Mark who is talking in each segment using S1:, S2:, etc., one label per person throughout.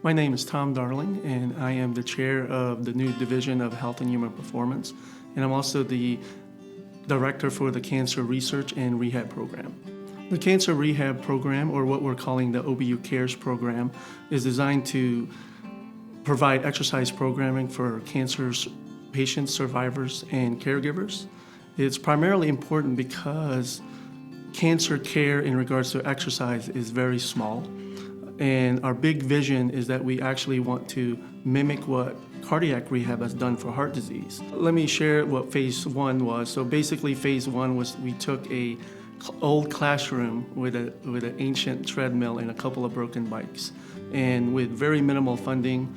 S1: My name is Tom Darling, and I am the chair of the new Division of Health and Human Performance, and I'm also the director for the Cancer Research and Rehab Program. The Cancer Rehab Program, or what we're calling the OBU CARES program, is designed to provide exercise programming for cancer patients, survivors, and caregivers. It's primarily important because cancer care in regards to exercise is very small. And our big vision is that we actually want to mimic what cardiac rehab has done for heart disease. Let me share what phase one was. So basically phase one was we took a old classroom with an ancient treadmill and a couple of broken bikes. And with very minimal funding,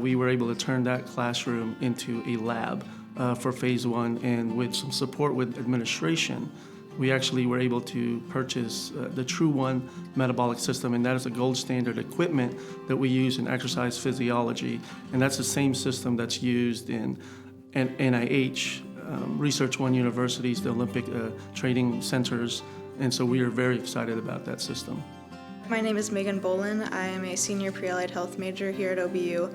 S1: we were able to turn that classroom into a lab for phase one. And with some support with administration, we actually were able to purchase the True One metabolic system, and that is a gold standard equipment that we use in exercise physiology, and that's the same system that's used in NIH, Research One universities, the Olympic training centers, and so we are very excited about that system.
S2: My name is Megan Bolin. I am a senior pre-allied health major here at OBU.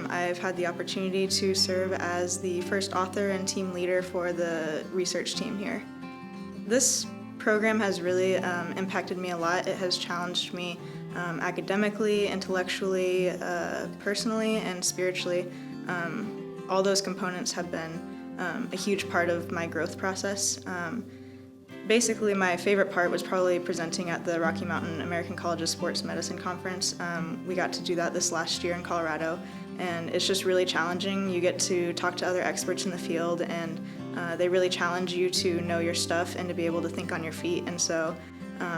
S2: I've had the opportunity to serve as the first author and team leader for the research team here. This program has really impacted me a lot. It has challenged me academically, intellectually, personally, and spiritually. All those components have been a huge part of my growth process. Basically, my favorite part was probably presenting at the Rocky Mountain American College of Sports Medicine Conference. We got to do that this last year in Colorado, and it's just really challenging. You get to talk to other experts in the field, and they really challenge you to know your stuff and to be able to think on your feet. And so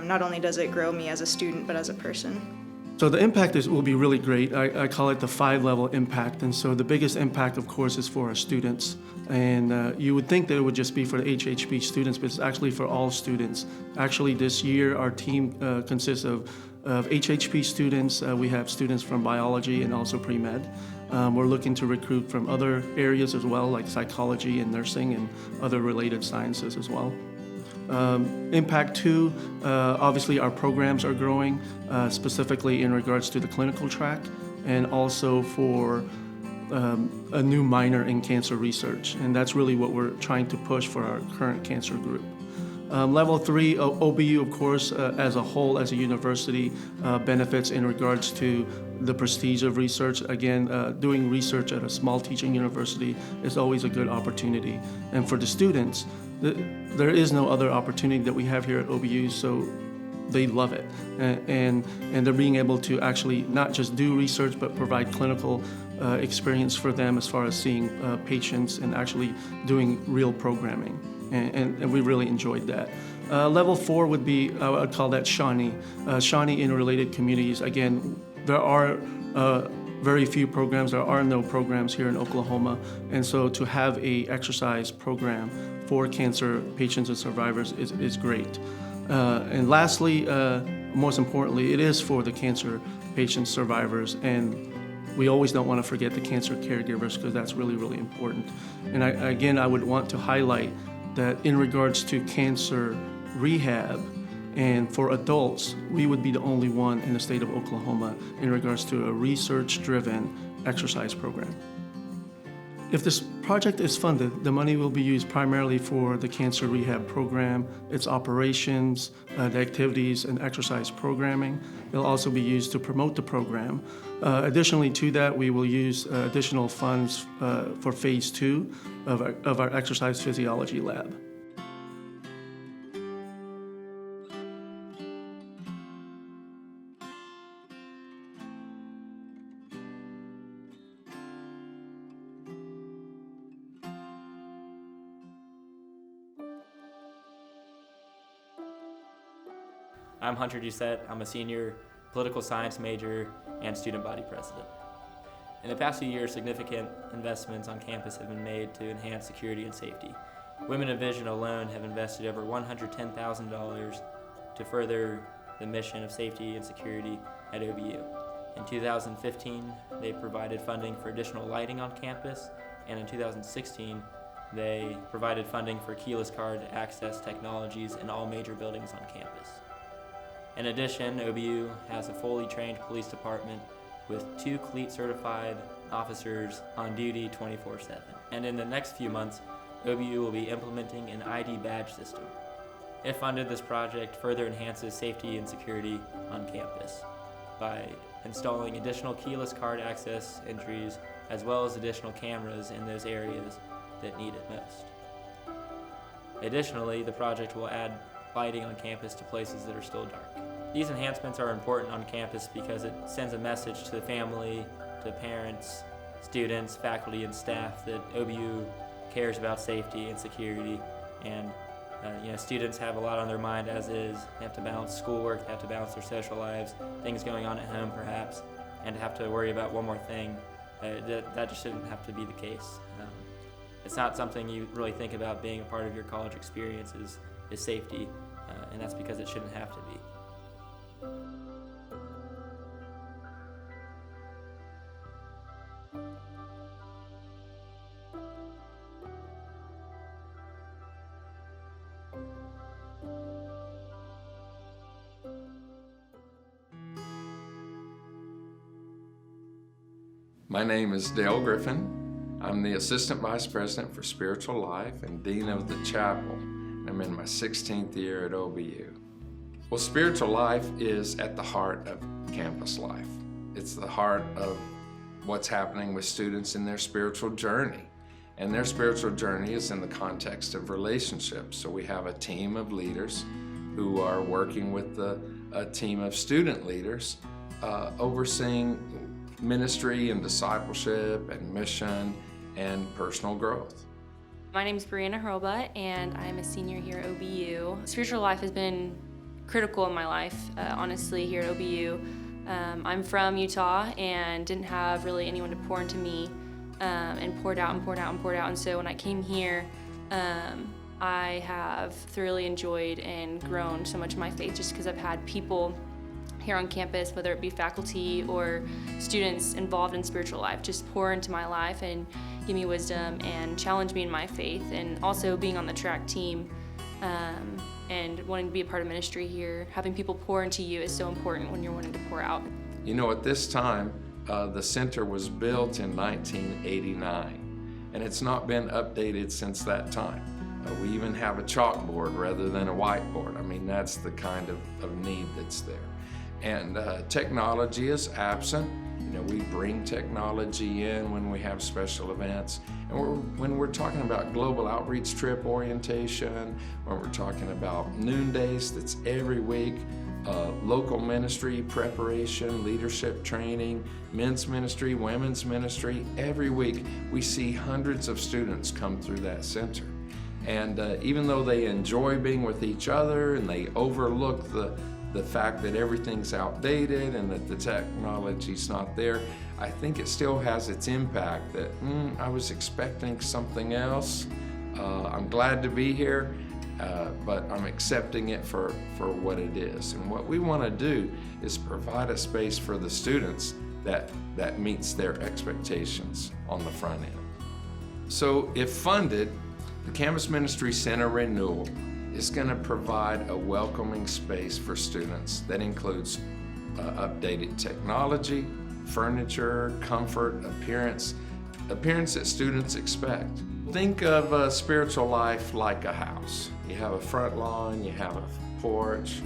S2: not only does it grow me as a student, but as a person.
S1: So the impact will be really great. I call it the 5-level impact. And so the biggest impact, of course, is for our students. And you would think that it would just be for the HHP students, but it's actually for all students. Actually, this year, our team consists of HHP students. We have students from biology and also pre-med. We're looking to recruit from other areas as well, like psychology and nursing and other related sciences as well. Impact 2, obviously our programs are growing, specifically in regards to the clinical track, and also for a new minor in cancer research. And that's really what we're trying to push for our current cancer group. Level 3, OBU, of course, as a whole, as a university, benefits in regards to the prestige of research. Again, doing research at a small teaching university is always a good opportunity. And for the students, there is no other opportunity that we have here at OBU, so they love it. And they're being able to actually not just do research, but provide clinical experience for them as far as seeing patients and actually doing real programming. And we really enjoyed that. Level 4 would be, I would call that Shawnee. Shawnee in related communities. Again, there are very few programs. There are no programs here in Oklahoma. And so to have a exercise program for cancer patients and survivors is great. And lastly, most importantly, it is for the cancer patients, survivors, and we always don't want to forget the cancer caregivers because that's really, really important. And I would want to highlight that in regards to cancer rehab and for adults, we would be the only one in the state of Oklahoma in regards to a research-driven exercise program. If this project is funded, the money will be used primarily for the cancer rehab program, its operations, the activities and exercise programming. It'll also be used to promote the program. Additionally to that, we will use additional funds for phase 2 of our exercise physiology lab.
S3: I'm Hunter Doucette. I'm a senior political science major and student body president. In the past few years, significant investments on campus have been made to enhance security and safety. Women in Vision alone have invested over $110,000 to further the mission of safety and security at OBU. In 2015, they provided funding for additional lighting on campus, and in 2016, they provided funding for keyless card access technologies in all major buildings on campus. In addition, OBU has a fully trained police department with 2 CLEAT certified officers on duty 24/7. And in the next few months, OBU will be implementing an ID badge system. If funded, this project further enhances safety and security on campus by installing additional keyless card access entries as well as additional cameras in those areas that need it most. Additionally, the project will add lighting on campus to places that are still dark. These enhancements are important on campus because it sends a message to the family, to parents, students, faculty, and staff that OBU cares about safety and security. And students have a lot on their mind as is. They have to balance schoolwork, they have to balance their social lives, things going on at home perhaps, and to have to worry about one more thing. That just shouldn't have to be the case. It's not something you really think about being a part of your college experience is safety, and that's because it shouldn't have to be.
S4: My name is Dale Griffin. I'm the Assistant Vice President for Spiritual Life and Dean of the Chapel. I'm in my 16th year at OBU. Well, spiritual life is at the heart of campus life. It's the heart of what's happening with students in their spiritual journey. And their spiritual journey is in the context of relationships. So we have a team of leaders who are working with a team of student leaders overseeing ministry and discipleship and mission and personal growth.
S5: My name is Brianna Hurlbutt, and I'm a senior here at OBU. Spiritual life has been critical in my life, honestly, here at OBU. I'm from Utah and didn't have really anyone to pour into me, and poured out and poured out and poured out. And so when I came here, I have thoroughly enjoyed and grown so much in my faith just because I've had people here on campus, whether it be faculty or students involved in spiritual life, just pour into my life and give me wisdom and challenge me in my faith. And also being on the track team and wanting to be a part of ministry here, having people pour into you is so important when you're wanting to pour out.
S4: You know, at this time, the center was built in 1989, and it's not been updated since that time. We even have a chalkboard rather than a whiteboard. I mean, that's the kind of need that's there. And technology is absent. You know, we bring technology in when we have special events. And when we're talking about global outreach trip orientation, when we're talking about noondays that's every week, local ministry preparation, leadership training, men's ministry, women's ministry, every week we see hundreds of students come through that center. And even though they enjoy being with each other and they overlook the fact that everything's outdated and that the technology's not there, I think it still has its impact that I was expecting something else. I'm glad to be here, but I'm accepting it for what it is. And what we want to do is provide a space for the students that meets their expectations on the front end. So if funded, the Campus Ministry Center Renewal is going to provide a welcoming space for students that includes updated technology, furniture, comfort, appearance that students expect. Think of spiritual life like a house. You have a front lawn, you have a porch,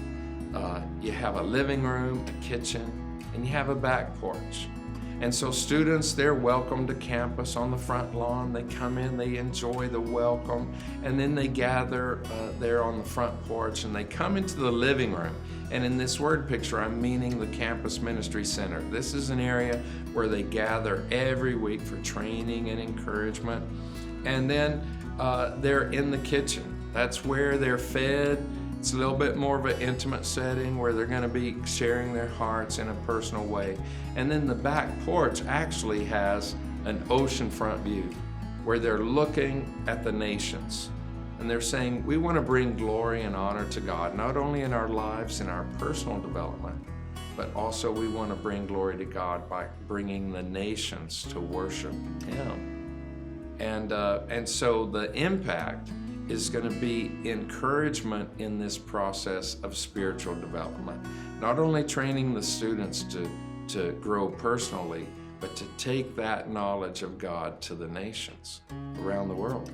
S4: you have a living room, a kitchen, and you have a back porch. And so students, they're welcome to campus on the front lawn. They come in, they enjoy the welcome, and then they gather there on the front porch, and they come into the living room. And in this word picture, I'm meaning the Campus Ministry Center. This is an area where they gather every week for training and encouragement. And then they're in the kitchen. That's where they're fed. It's a little bit more of an intimate setting where they're going to be sharing their hearts in a personal way. And then the back porch actually has an oceanfront view where they're looking at the nations. And they're saying, we want to bring glory and honor to God, not only in our lives, in our personal development, but also we want to bring glory to God by bringing the nations to worship Him. And so the impact is going to be encouragement in this process of spiritual development. Not only training the students to to grow personally, but to take that knowledge of God to the nations around the world.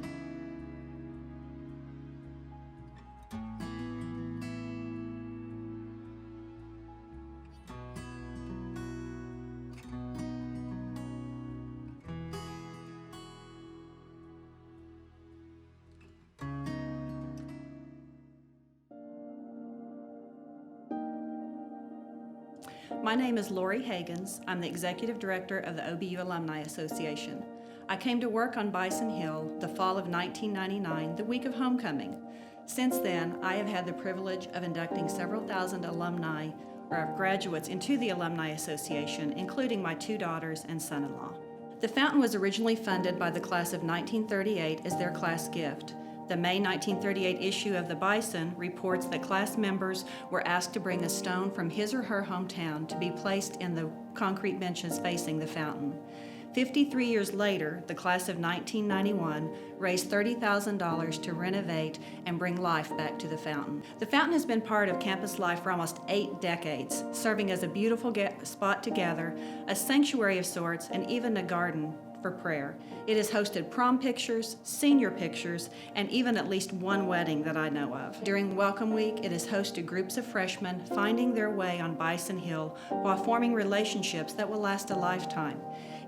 S6: My name is Lori Hagans. I'm the Executive Director of the OBU Alumni Association. I came to work on Bison Hill the fall of 1999, the week of homecoming. Since then, I have had the privilege of inducting several thousand alumni or graduates into the Alumni Association, including my 2 daughters and son-in-law. The fountain was originally funded by the class of 1938 as their class gift. The May 1938 issue of the Bison reports that class members were asked to bring a stone from his or her hometown to be placed in the concrete benches facing the fountain. 53 years later, the class of 1991 raised $30,000 to renovate and bring life back to the fountain. The fountain has been part of campus life for almost 8 decades, serving as a beautiful spot to gather, a sanctuary of sorts, and even a garden for prayer. It has hosted prom pictures, senior pictures, and even at least one wedding that I know of. During Welcome Week, it has hosted groups of freshmen finding their way on Bison Hill while forming relationships that will last a lifetime.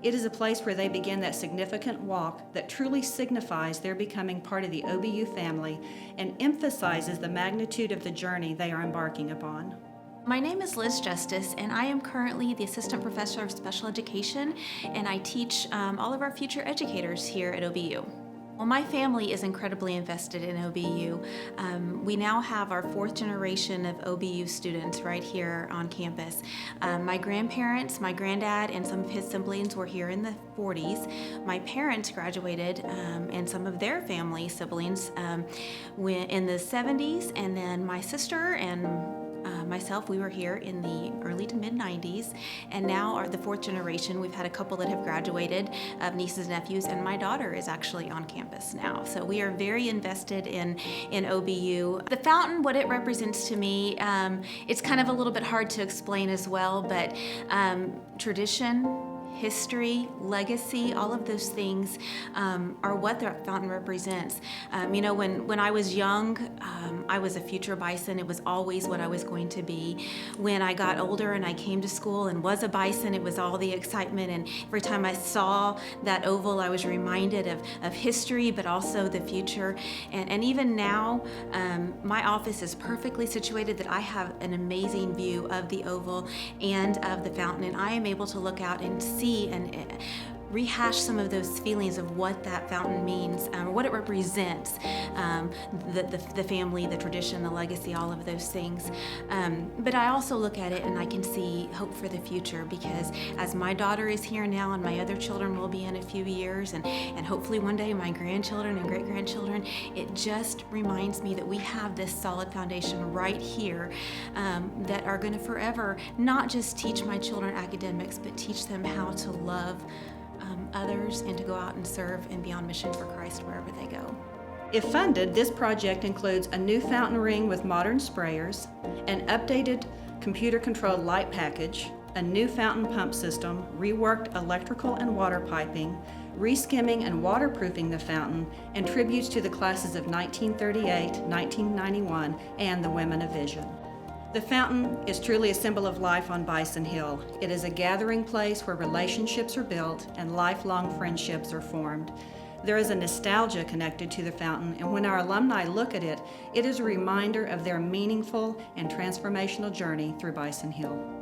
S6: It is a place where they begin that significant walk that truly signifies their becoming part of the OBU family and emphasizes the magnitude of the journey they are embarking upon.
S7: My name is Liz Justice, and I am currently the Assistant Professor of Special Education, and I teach all of our future educators here at OBU. Well, my family is incredibly invested in OBU. We now have our 4th generation of OBU students right here on campus. My grandparents, my granddad, and some of his siblings were here in the 40s. My parents graduated, and some of their family siblings in the 70s, and then my sister and myself, we were here in the early to mid-90s, and now are the 4th generation. We've had a couple that have graduated of nieces and nephews, and my daughter is actually on campus now. So we are very invested in OBU. The fountain, what it represents to me, it's kind of a little bit hard to explain as well, but tradition, history, legacy, all of those things are what the fountain represents. You know, when I was young, I was a future Bison. It was always what I was going to be. When I got older and I came to school and was a Bison, it was all the excitement. And every time I saw that oval, I was reminded of history, but also the future. And even now, my office is perfectly situated that I have an amazing view of the oval and of the fountain. And I am able to look out and see and rehash some of those feelings of what that fountain means, what it represents, the family, the tradition, the legacy, all of those things. But I also look at it and I can see hope for the future, because as my daughter is here now and my other children will be in a few years, and hopefully one day my grandchildren and great-grandchildren, it just reminds me that we have this solid foundation right here that are going to forever not just teach my children academics, but teach them how to love others and to go out and serve and be on mission for Christ wherever they go.
S6: If funded, this project includes a new fountain ring with modern sprayers, an updated computer-controlled light package, a new fountain pump system, reworked electrical and water piping, reskimming and waterproofing the fountain, and tributes to the classes of 1938, 1991, and the Women of Vision. The fountain is truly a symbol of life on Bison Hill. It is a gathering place where relationships are built and lifelong friendships are formed. There is a nostalgia connected to the fountain, and when our alumni look at it, it is a reminder of their meaningful and transformational journey through Bison Hill.